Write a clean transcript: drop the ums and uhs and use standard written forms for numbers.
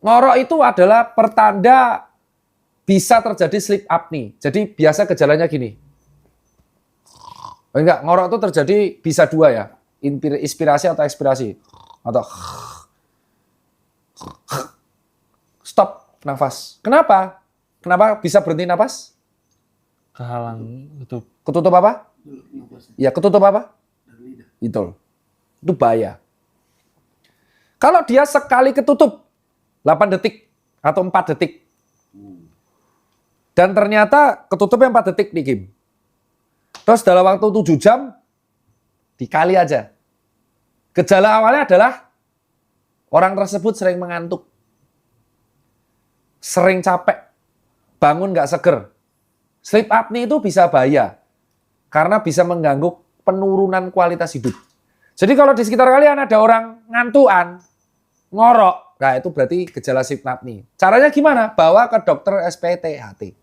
Ngorok itu adalah pertanda bisa terjadi sleep apnea. Jadi biasa gejalanya gini. Enggak, ngorok itu terjadi bisa dua ya. Inspirasi atau ekspirasi. Atau stop nafas. Kenapa? Kenapa bisa berhenti nafas? Kehalang tutup. Ketutup apa? Ya, ketutup apa? Itu bahaya. Kalau dia sekali ketutup 8 detik atau 4 detik. Dan ternyata ketutupnya 4 detik nih Kim. Terus dalam waktu 7 jam dikali aja. Gejala awalnya adalah orang tersebut sering mengantuk. Sering capek. Bangun nggak seger. Sleep apnea itu bisa bahaya. Karena bisa mengganggu penurunan kualitas hidup. Jadi kalau di sekitar kalian ada orang ngantuan, ngorok, nah itu berarti gejala sleep apnea. Caranya gimana? Bawa ke dokter SPTHT.